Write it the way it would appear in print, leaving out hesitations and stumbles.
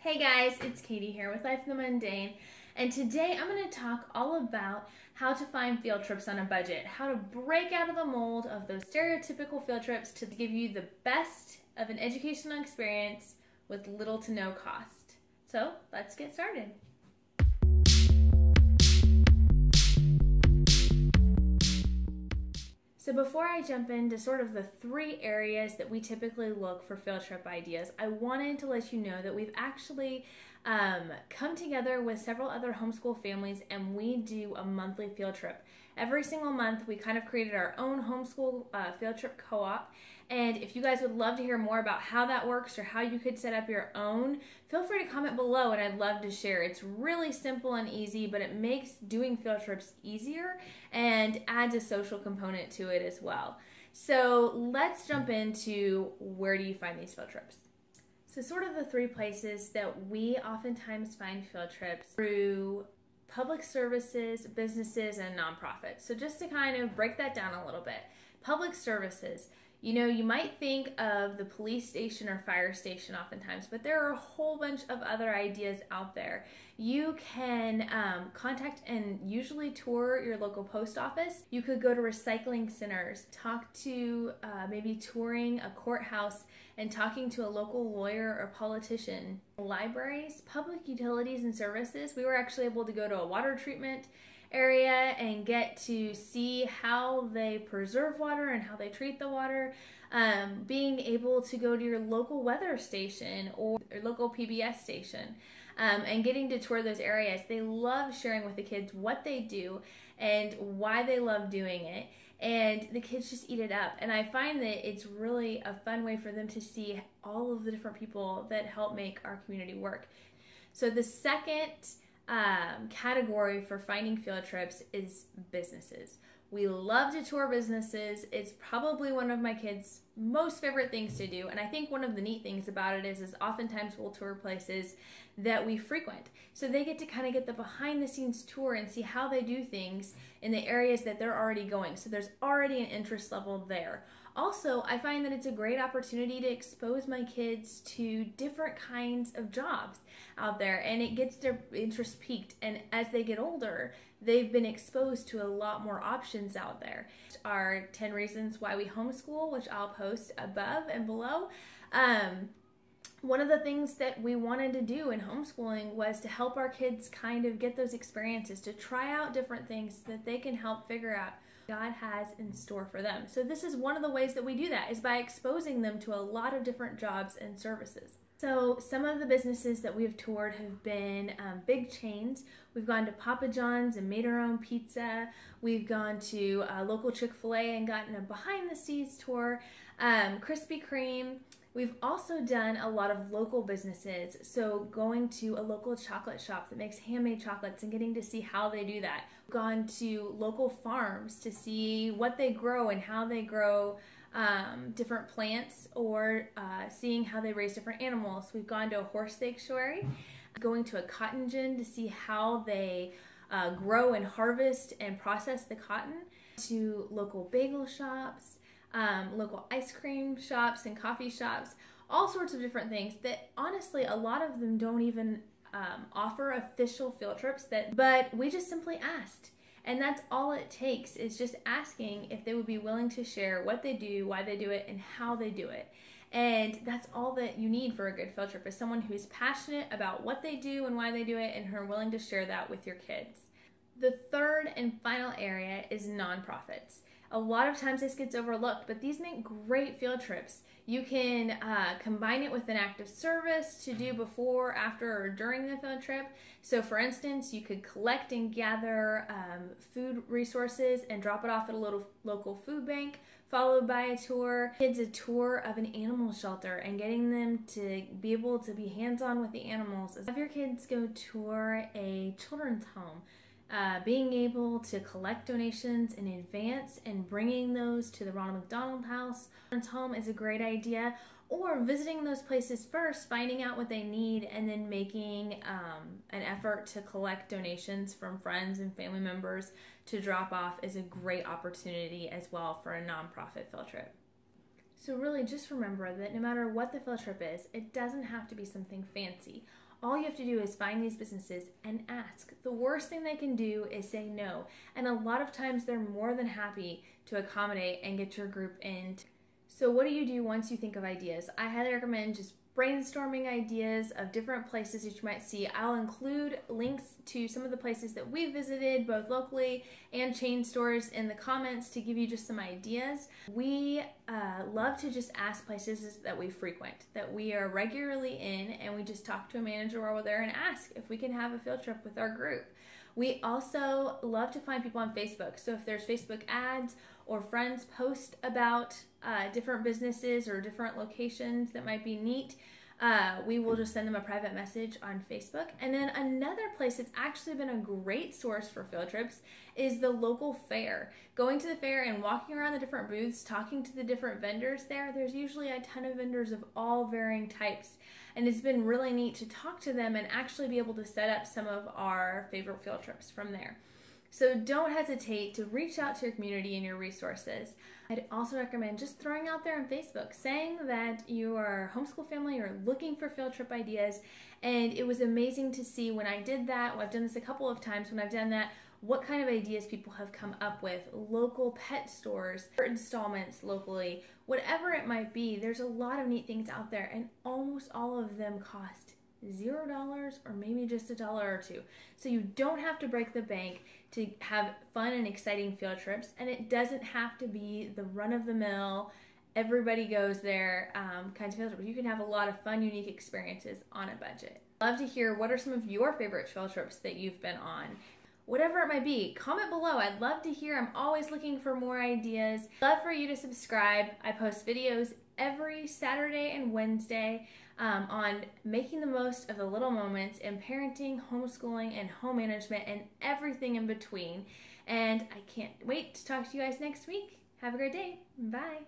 Hey guys, it's Katie here with Life in the Mundane, and today I'm going to talk all about how to find field trips on a budget, how to break out of the mold of those stereotypical field trips to give you the best of an educational experience with little to no cost. So let's get started. So before I jump into sort of the three areas that we typically look for field trip ideas, I wanted to let you know that we've actually come together with several other homeschool families and we do a monthly field trip. Every single month we kind of created our own homeschool field trip co-op, and if you guys would love to hear more about how that works or how you could set up your own, feel free to comment below and I'd love to share. It's really simple and easy, but it makes doing field trips easier and adds a social component to it as well. So let's jump into where do you find these field trips. So sort of the three places that we oftentimes find field trips: through public services, businesses, and nonprofits. So just to kind of break that down a little bit, public services, you might think of the police station or fire station oftentimes, but there are a whole bunch of other ideas out there. You can contact and usually tour your local post office. You could go to recycling centers, talk to maybe touring a courthouse and talking to a local lawyer or politician. Libraries, public utilities and services. We were actually able to go to a water treatment area and get to see how they preserve water and how they treat the water. Being able to go to your local weather station or local PBS station and getting to tour those areas. They love sharing with the kids what they do and why they love doing it, and the kids just eat it up. And I find that it's really a fun way for them to see all of the different people that help make our community work. So the second category for finding field trips is businesses. We love to tour businesses. It's probably one of my kids' most favorite things to do, and I think one of the neat things about it is oftentimes we'll tour places that we frequent, so they get to kind of get the behind the scenes tour and see how they do things in the areas that they're already going, so there's already an interest level there. Also, I find that it's a great opportunity to expose my kids to different kinds of jobs out there, and it gets their interest piqued, and as they get older, they've been exposed to a lot more options out there. Our 10 reasons why we homeschool, which I'll post above and below. One of the things that we wanted to do in homeschooling was to help our kids kind of get those experiences, to try out different things so that they can help figure out God has in store for them. So this is one of the ways that we do that, is by exposing them to a lot of different jobs and services. So some of the businesses that we've toured have been big chains. We've gone to Papa John's and made our own pizza. We've gone to local Chick-fil-A and gotten a behind the scenes tour. Krispy Kreme. We've also done a lot of local businesses, so going to a local chocolate shop that makes handmade chocolates and getting to see how they do that. We've gone to local farms to see what they grow and how they grow different plants, or seeing how they raise different animals. We've gone to a horse sanctuary, going to a cotton gin to see how they grow and harvest and process the cotton, to local bagel shops, local ice cream shops and coffee shops, all sorts of different things that honestly a lot of them don't even offer official field trips, but we just simply asked. And that's all it takes, is just asking if they would be willing to share what they do, why they do it, and how they do it. And that's all that you need for a good field trip, is someone who's passionate about what they do and why they do it and who are willing to share that with your kids. The third and final area is nonprofits. A lot of times this gets overlooked, but these make great field trips. You can combine it with an active service to do before, after, or during the field trip. So for instance, you could collect and gather food resources and drop it off at a local food bank, followed by a tour. Kids a tour of an animal shelter and getting them to be able to be hands-on with the animals. Have your kids go tour a children's home. Being able to collect donations in advance and bringing those to the Ronald McDonald House home is a great idea. Or visiting those places first, finding out what they need, and then making an effort to collect donations from friends and family members to drop off is a great opportunity as well for a nonprofit field trip. So really just remember that no matter what the field trip is, it doesn't have to be something fancy. all you have to do is find these businesses and ask. The worst thing they can do is say no. And a lot of times they're more than happy to accommodate and get your group in. So what do you do once you think of ideas? I highly recommend just brainstorming ideas of different places that you might see. I'll include links to some of the places that we visited, both locally and chain stores, in the comments to give you just some ideas. We love to just ask places that we frequent, that we are regularly in, and we just talk to a manager while we're there and ask if we can have a field trip with our group. We also love to find people on Facebook. So if there's Facebook ads or friends post about different businesses or different locations that might be neat, we will just send them a private message on Facebook. And then another place that's actually been a great source for field trips is the local fair. Going to the fair and walking around the different booths, talking to the different vendors there. There's usually a ton of vendors of all varying types. And it's been really neat to talk to them and actually be able to set up some of our favorite field trips from there. So don't hesitate to reach out to your community and your resources. I'd also recommend just throwing out there on Facebook, saying that you are a homeschool family or looking for field trip ideas. And it was amazing to see when I did that. Well, I've done this a couple of times when I've done that, what kind of ideas people have come up with. Local pet stores, installments locally, whatever it might be. There's a lot of neat things out there, and almost all of them cost $0 or maybe just $1 or $2. So you don't have to break the bank to have fun and exciting field trips, and it doesn't have to be the run-of-the-mill, everybody goes there kind of field trip. You can have a lot of fun, unique experiences on a budget. I'd love to hear what are some of your favorite field trips that you've been on. Whatever it might be, comment below. I'd love to hear. I'm always looking for more ideas. Love for you to subscribe. I post videos every Saturday and Wednesday on making the most of the little moments in parenting, homeschooling, and home management, and everything in between. And I can't wait to talk to you guys next week. Have a great day. Bye.